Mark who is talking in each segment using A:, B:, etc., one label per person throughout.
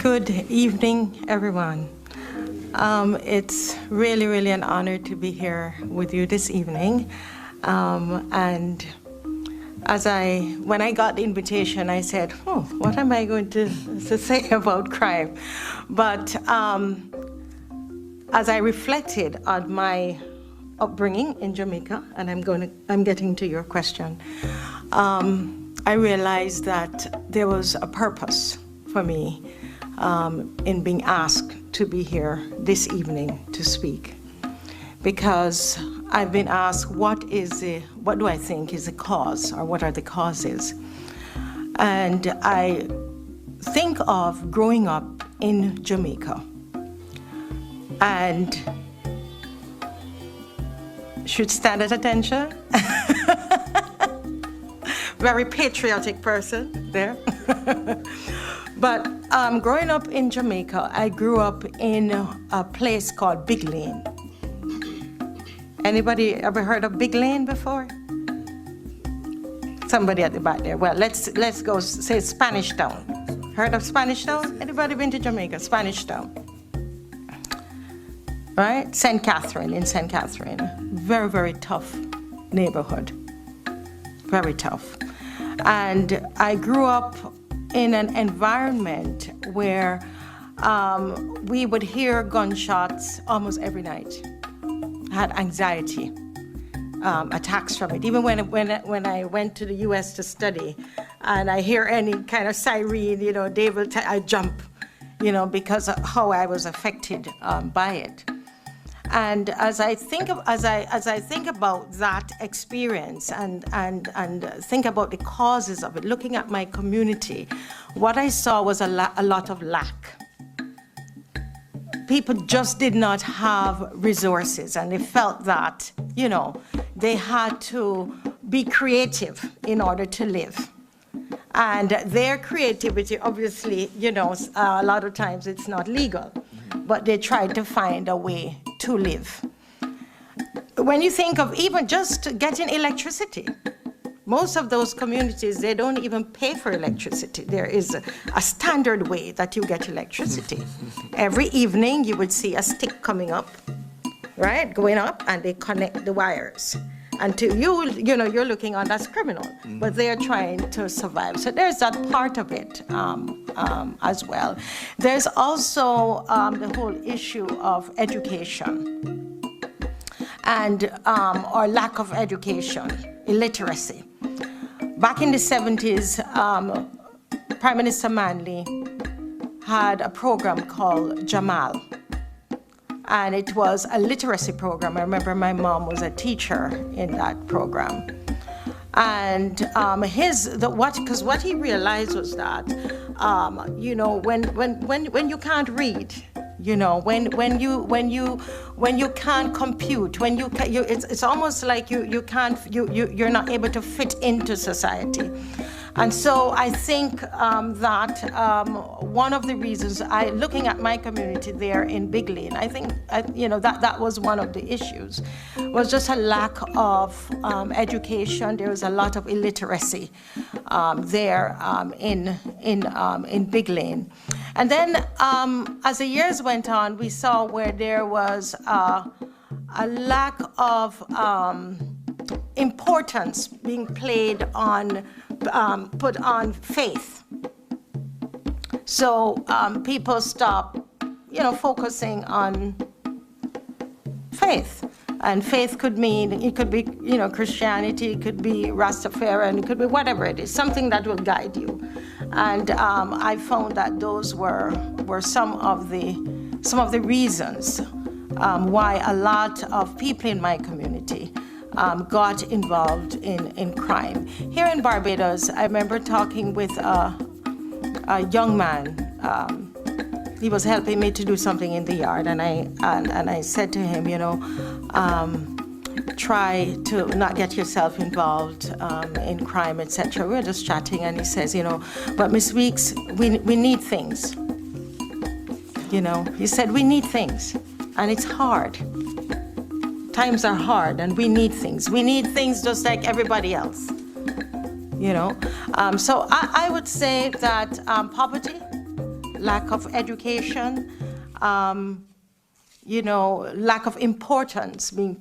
A: Good evening, everyone. It's really an honor to be here with you this evening. And when I got the invitation, I said, what am I going to say about crime? But as I reflected on my upbringing in Jamaica, and I'm getting to your question, I realized that there was a purpose for me in being asked to be here this evening to speak, because I've been asked what do I think is the cause, or what are the causes? And I think of growing up in Jamaica, and should stand at attention. Very patriotic person there. But growing up in Jamaica, I grew up in a place called Big Lane. Anybody ever heard of Big Lane before? Somebody at the back there. Well, let's go say Spanish Town. Heard of Spanish Town? Anybody been to Jamaica? Spanish Town. Right? in St. Catherine. Very tough neighborhood. Very tough. And I grew up in an environment where we would hear gunshots almost every night. I had anxiety attacks from it. Even when I went to the U.S. to study, and I hear any kind of siren, I jump, because of how I was affected by it. And as I think about that experience and think about the causes of it, looking at my community, what I saw was a lot of lack. People just did not have resources, and they felt that, they had to be creative in order to live. And their creativity, obviously, a lot of times it's not legal, but they tried to find a way to live. When you think of even just getting electricity, most of those communities, they don't even pay for electricity. There is a standard way that you get electricity. Every evening you would see a stick coming up, right, going up, and they connect the wires. Until you're looking on that's criminal, but they are trying to survive. So there's that part of it as well. There's also the whole issue of education and or lack of education, illiteracy. Back in the 70s, Prime Minister Manley had a program called Jamal. And it was a literacy program. I remember my mom was a teacher in that program. And because what he realized was that, when you can't read, when you can't compute, it's almost like you're not able to fit into society. And so I think that one of the reasons, looking at my community there in Big Lane, I think that was one of the issues, was just a lack of education. There was a lot of illiteracy there in Big Lane. And then as the years went on, we saw where there was a lack of importance being put on faith. So people stop, focusing on faith. And faith could be, Christianity, it could be Rastafarian, it could be whatever it is, something that will guide you. And I found that those were some of the reasons why a lot of people in my community got involved in crime. Here in Barbados, I remember talking with a young man. He was helping me to do something in the yard, and I said to him, try to not get yourself involved in crime, etc. We were just chatting, and he says, but Miss Weeks, we need things. He said, we need things, and it's hard. Times are hard, and we need things. We need things just like everybody else. So I would say that poverty, lack of education, you know, lack of importance being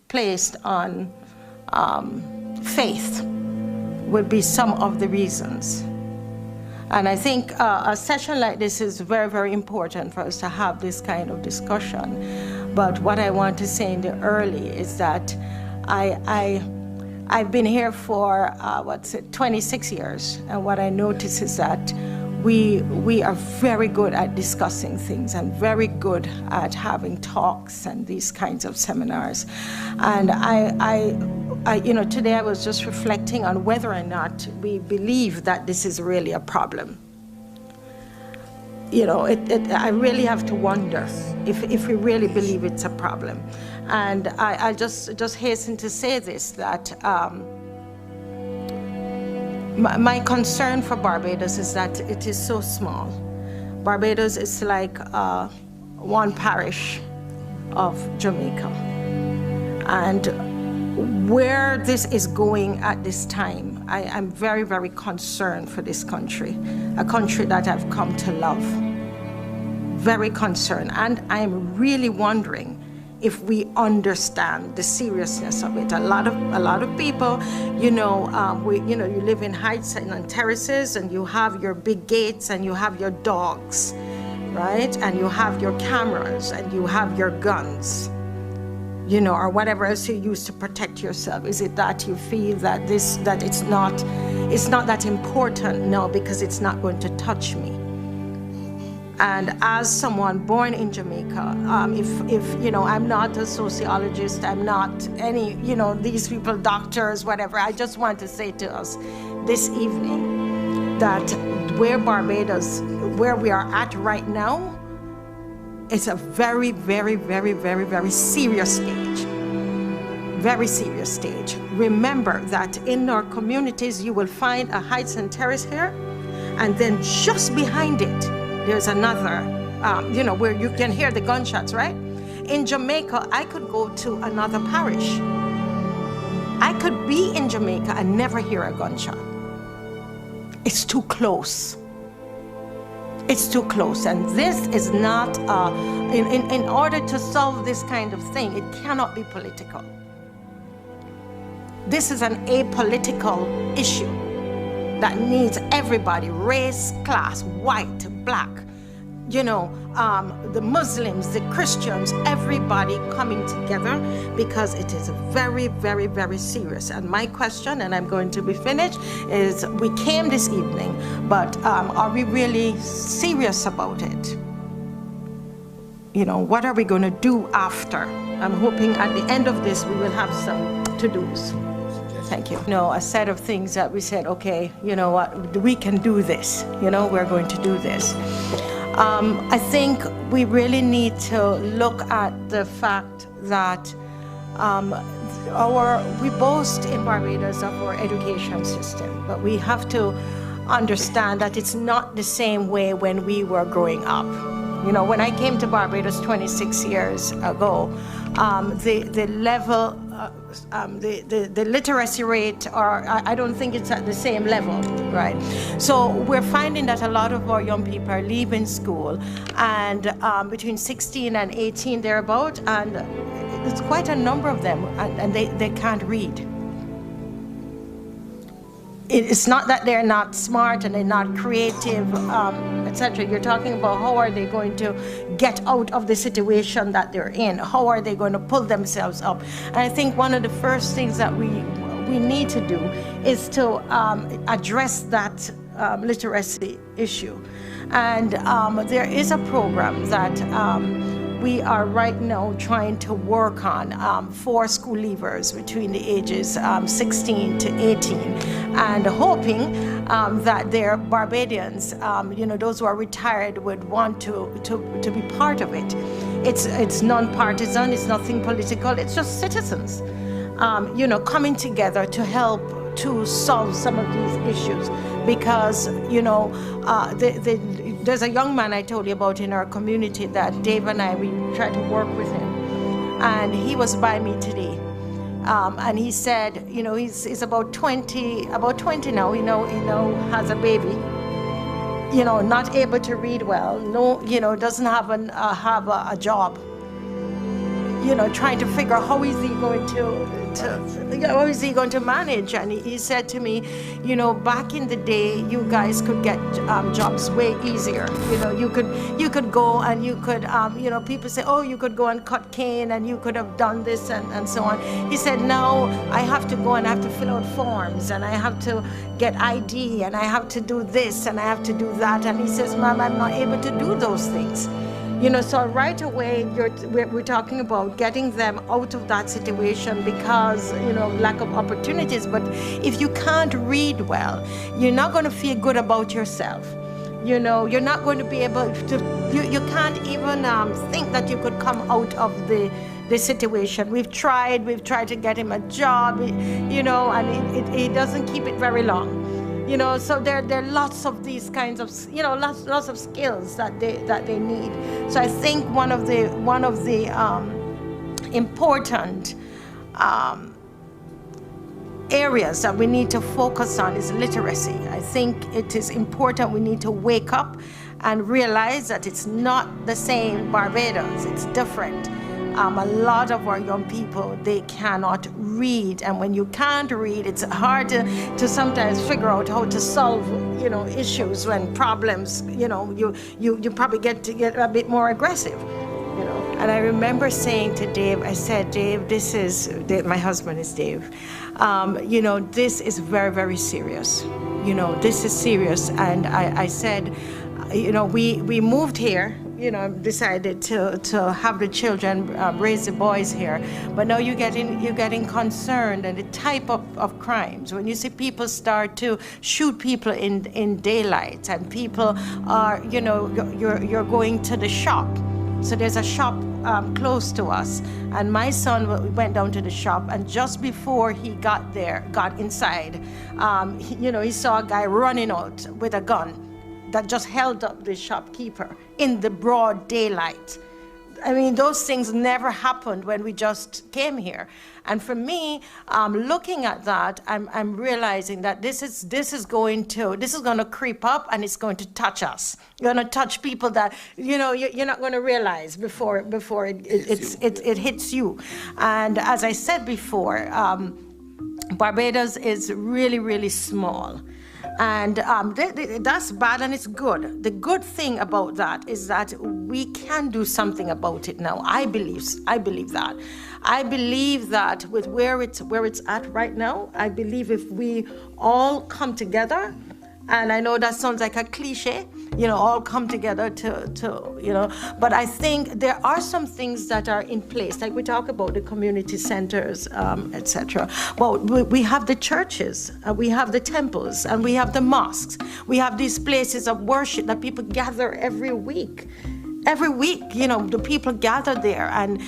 A: placed on faith would be some of the reasons. And I think a session like this is very, very important for us to have this kind of discussion. But what I want to say in the early is that I've been here for, 26 years. And what I notice is that we are very good at discussing things and very good at having talks and these kinds of seminars. And you know, today I was just reflecting on whether or not we believe that this is really a problem. You know, I really have to wonder if we really believe it's a problem. And I just hasten to say this, that my concern for Barbados is that it is so small. Barbados is like one parish of Jamaica. And where this is going at this time, I'm very, very concerned for this country, a country that I've come to love. Very concerned. And I'm really wondering if we understand the seriousness of it. A lot of people, you know, you live in heights and on terraces, and you have your big gates, and you have your dogs, right? And you have your cameras, and you have your guns, you know, or whatever else you use to protect yourself. Is it that you feel that it's not that important? No, because it's not going to touch me. And as someone born in Jamaica, if you know, I'm not a sociologist, I'm not any, you know, these people, doctors, whatever. I just want to say to us this evening that where Barbados, where we are at right now, it's a very, very, very, very, very serious stage. Very serious stage. Remember that in our communities, you will find a heights and terrace here, and then just behind it, there's another, you know, where you can hear the gunshots, right? In Jamaica, I could go to another parish. I could be in Jamaica and never hear a gunshot. It's too close. It's too close. And this is not, in order to solve this kind of thing, it cannot be political. This is an apolitical issue that needs everybody, race, class, white, black, you know, the Muslims, the Christians, everybody coming together, because it is very, very, very serious. And my question, and I'm going to be finished, is we came this evening, but are we really serious about it? You know, what are we going to do after? I'm hoping at the end of this we will have some to-dos. Thank you. You know, a set of things that we said, okay, you know what, we can do this. You know, we're going to do this. I think we really need to look at the fact that we boast in Barbados of our education system, but we have to understand that it's not the same way when we were growing up. You know, when I came to Barbados 26 years ago, the level, the literacy rate, or I don't think it's at the same level, right? So we're finding that a lot of our young people are leaving school, and between 16 and 18 thereabout, and it's quite a number of them, and they can't read. It's not that they're not smart and they're not creative, etc. You're talking about how are they going to get out of the situation that they're in? How are they going to pull themselves up? And I think one of the first things that we need to do is to address that literacy issue. And there is a program that we are right now trying to work on for school leavers between the ages 16 to 18, and hoping that their Barbadians, you know, those who are retired, would want to be part of it. It's non-partisan, it's nothing political, it's just citizens, you know, coming together to help to solve some of these issues. Because, you know, there's a young man I told you about in our community that Dave and I, we tried to work with him. And he was by me today. And he said, you know, he's about 20 now, he now has a baby. not able to read well, doesn't have a job, trying to figure out how is he going to manage. And he said to me, back in the day, you guys could get jobs way easier. You could go and you could, people say, oh, you could go and cut cane and you could have done this and so on. He said, now I have to go and I have to fill out forms and I have to get ID and I have to do this and I have to do that. And he says, Mom, I'm not able to do those things. So right away, we're talking about getting them out of that situation because, lack of opportunities. But if you can't read well, you're not going to feel good about yourself. You're not going to be able to, you can't even think that you could come out of the situation. We've tried to get him a job, and he doesn't keep it very long. So there are lots of these kinds of, lots of skills that they need. So I think one of the important areas that we need to focus on is literacy. I think it is important we need to wake up and realize that it's not the same Barbados, it's different. A lot of our young people, they cannot read, and when you can't read, it's hard to sometimes figure out how to solve, issues when problems, you probably get a bit more aggressive, And I remember saying to Dave, I said, Dave, my husband is Dave, this is very, very serious. This is serious, and I said, we moved here. Decided to have the children raise the boys here, but now you're getting concerned and the type of crimes. When you see people start to shoot people in daylight, and people are, you're going to the shop. So there's a shop close to us, and my son went down to the shop, and just before he got inside, he saw a guy running out with a gun that just held up the shopkeeper in the broad daylight. I mean, those things never happened when we just came here. And for me, looking at that, I'm realizing that this is going to creep up, and it's going to touch us. You're going to touch people that you're not going to realize before it hits you. And as I said before, Barbados is really, really small. And that's bad, and it's good. The good thing about that is that we can do something about it now. I believe that. I believe that with where it's at right now, I believe if we all come together, and I know that sounds like a cliche, all come together to but I think there are some things that are in place, like we talk about the community centers, etc. Well, we have the churches, we have the temples, and we have the mosques. We have these places of worship that people gather every week. Every week, the people gather there, and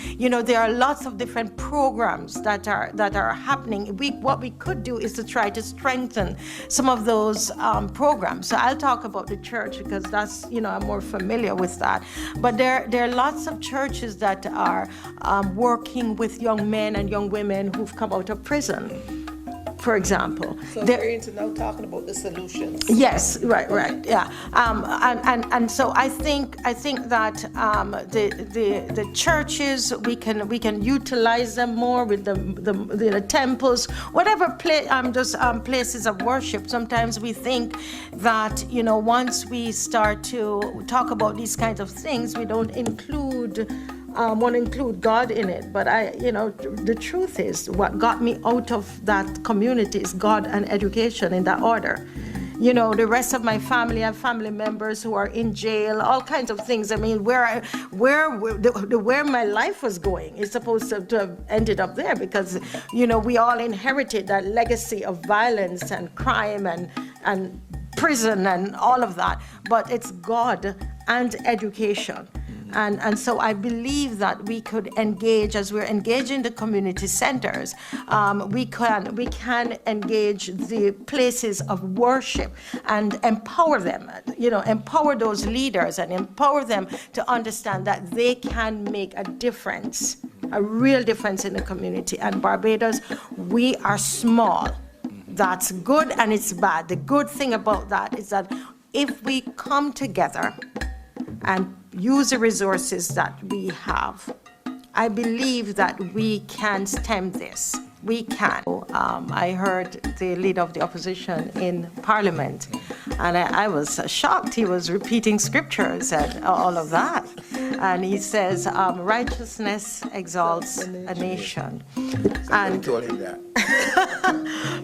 A: there are lots of different programs that are happening. What we could do is to try to strengthen some of those programs. So I'll talk about the church because that's I'm more familiar with that. But there are lots of churches that are working with young men and young women who've come out of prison, for example.
B: So we're into now talking about the solutions.
A: Yes, right, yeah. And so I think that the churches, we can utilize them more with the temples, whatever those places of worship. Sometimes we think that once we start to talk about these kinds of things, we don't want to include God in it, but the truth is, what got me out of that community is God and education in that order. The rest of my family, I have family members who are in jail, all kinds of things. I mean, where my life was going is supposed to have ended up there because, we all inherited that legacy of violence and crime and prison and all of that. But it's God and education. And so I believe that we could engage, as we're engaging the community centers, we can engage the places of worship and empower them, empower those leaders and empower them to understand that they can make a difference, a real difference in the community. And Barbados, we are small. That's good and it's bad. The good thing about that is that if we come together and use the resources that we have, I believe that we can stem this. We can. I heard the leader of the opposition in Parliament, and I was shocked. He was repeating scriptures and all of that. And he says, righteousness exalts a nation.
C: I told him that.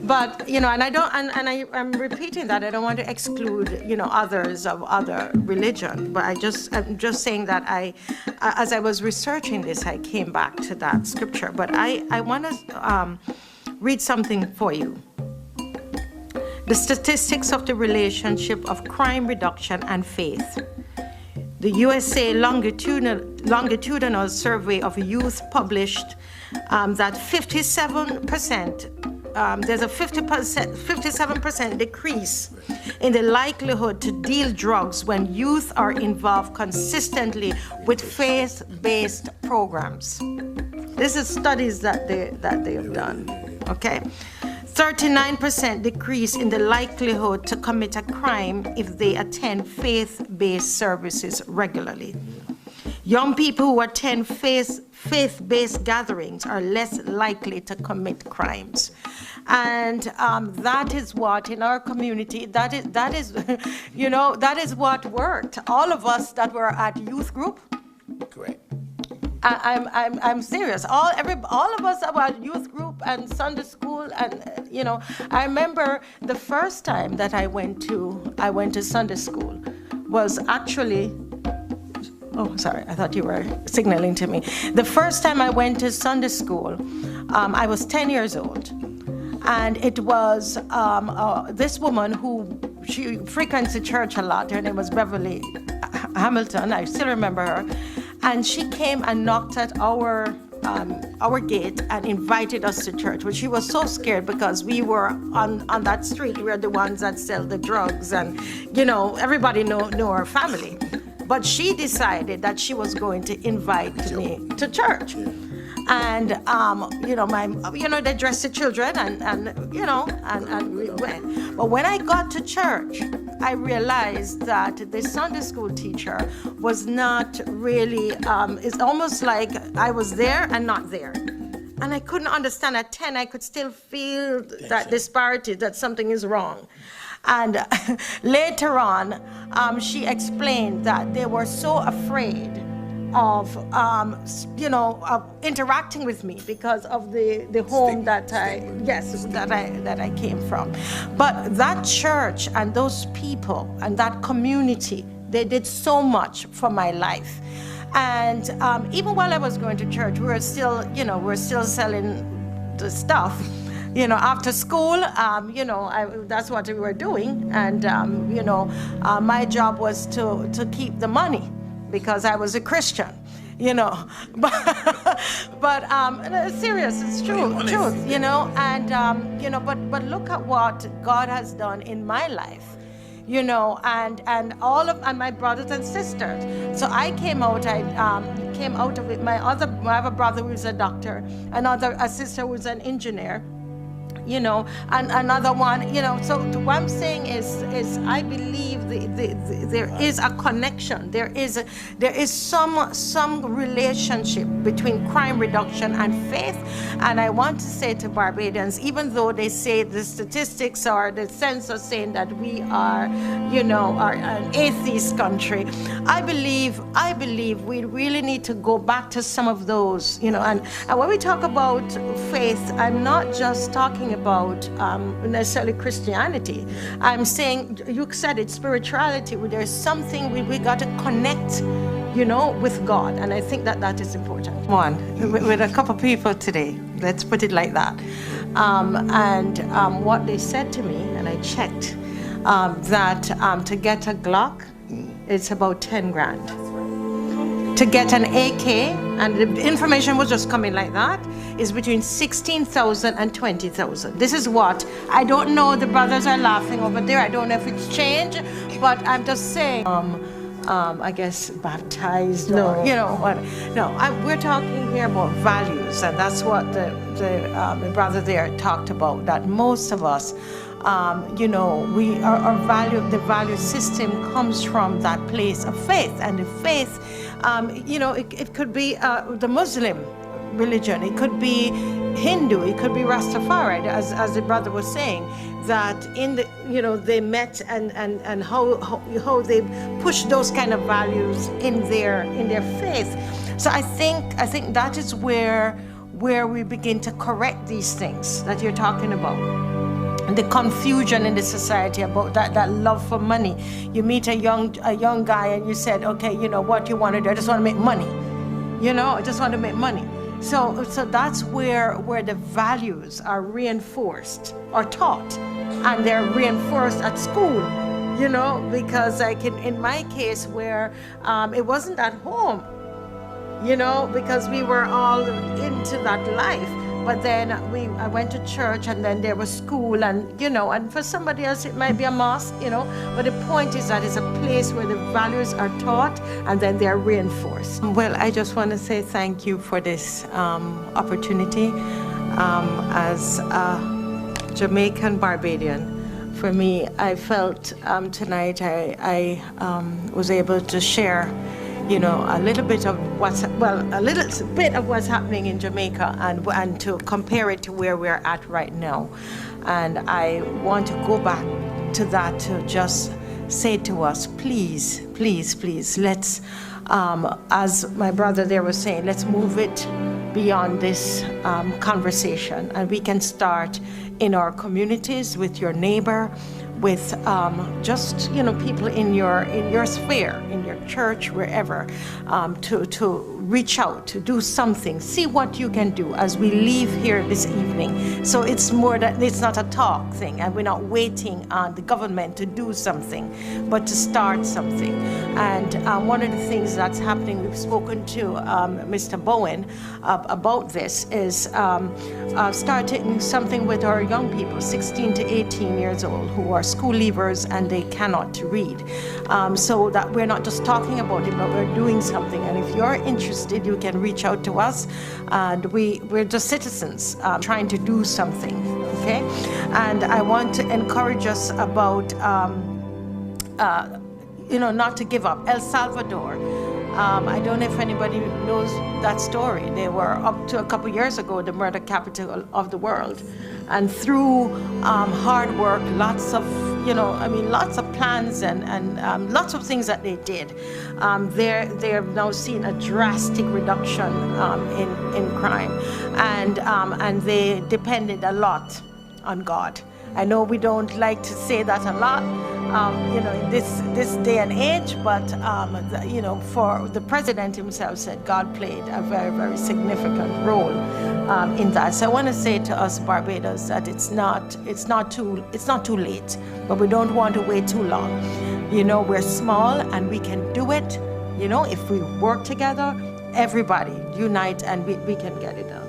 A: But, and I'm repeating that. I don't want to exclude, others of other religion, but I'm just saying that as I was researching this, I came back to that scripture. But I want to read something for you. The statistics of the relationship of crime reduction and faith. The USA longitudinal survey of youth published that 57%, there's a 57% decrease in the likelihood to deal drugs when youth are involved consistently with faith-based programs. This is studies that they have done, okay? 39% decrease in the likelihood to commit a crime if they attend faith-based services regularly. Young people who attend faith-based gatherings are less likely to commit crimes. And that is what, in our community, that is that is what worked. All of us that were at youth group,
C: Correct.
A: I'm serious. All of us about youth group and Sunday school, and I remember the first time that I went to Sunday school was actually. Oh, sorry, I thought you were signaling to me. The first time I went to Sunday school, I was 10 years old, and it was this woman she frequents the church a lot. Her name was Beverly Hamilton. I still remember her. And she came and knocked at our gate and invited us to church. But she was so scared because we were on that street. We were the ones that sell the drugs, and everybody knew our family. But she decided that she was going to invite me to church. And they dressed the children and we went. But when I got to church, I realized that the Sunday school teacher was not really, it's almost like I was there and not there. And I couldn't understand. At 10, I could still feel that disparity, that something is wrong. And later on, she explained that they were so afraid of interacting with me because of the home that I came from. But that church and those people and that community, they did so much for my life. And even while I was going to church, we were still selling the stuff. After school, that's what we were doing. And, my job was to keep the money because I was a Christian, But serious, it's true, And, but look at what God has done in my life. And all of my brothers and sisters. So I came out. I came out of it. I have a brother who's a doctor, a sister who's an engineer. And another one, so what I'm saying is I believe there is a connection. There is some relationship between crime reduction and faith. And I want to say to Barbadians, even though they say the statistics or the census saying that we are, are an atheist country, I believe we really need to go back to some of those, and when we talk about faith, I'm not just talking about necessarily Christianity. I'm saying, you said it, spirituality. There's something we got to connect, with God, and I think that is important. With a couple people today, let's put it like that. What they said to me, and I checked, that to get a Glock, it's about 10 grand. To get an AK, and the information was just coming like that, is between 16,000 and 20,000. This is what, I don't know, the brothers are laughing over there. I don't know if it's changed, but I'm just saying, I guess baptized, or, we're talking here about values, and that's what the brother there talked about, that most of us you know, our value, the value system comes from that place of faith. And the faith, you know, it could be the Muslim religion, it could be Hindu, it could be Rastafari, as the brother was saying, that in the, you know, they met and how they push those kind of values in their faith. So I think that is where we begin to correct these things that you're talking about. The confusion in the society about that love for money. You meet a young guy and you said, okay, you know what you want to do? I just want to make money. You know, I just want to make money. So that's where the values are reinforced or taught, and they're reinforced at school. You know, because like in my case where it wasn't at home. You know, because we were all into that life. But then I went to church, and then there was school, and you know, and for somebody else it might be a mosque, you know. But the point is that it's a place where the values are taught and then they are reinforced. Well, I just want to say thank you for this opportunity. As a Jamaican Barbadian, for me, I felt tonight I was able to share, you know, a little bit of what's happening in Jamaica and to compare it to where we're at right now. And I want to go back to that to just say to us, please, please, please, let's, as my brother there was saying, let's move it beyond this conversation, and we can start in our communities, with your neighbor, with just, you know, people in your sphere, in your church, wherever, to reach out, to do something, see what you can do as we leave here this evening. So it's more that it's not a talk thing, and we're not waiting on the government to do something, but to start something. And one of the things that's happening, we've spoken to Mr. Bowen about this, is starting something with our young people, 16 to 18 years old, who are school leavers and they cannot read. So that we're not just talking about it, but we're doing something. And if you're interested, you can reach out to us. And we're just citizens trying to do something, okay? And I want to encourage us about, you know, not to give up. El Salvador, I don't know if anybody knows that story. They were, up to a couple years ago, the murder capital of the world. And through hard work, lots of, you know, I mean, lots of plans and lots of things that they did, they're now seeing a drastic reduction in crime. And they depended a lot on God. I know we don't like to say that a lot, you know, in this day and age, but you know, for the president himself said God played a very, very significant role in that. So I want to say to us Barbados that it's not too late, but we don't want to wait too long. You know, we're small and we can do it. You know, if we work together, everybody unite, and we can get it done.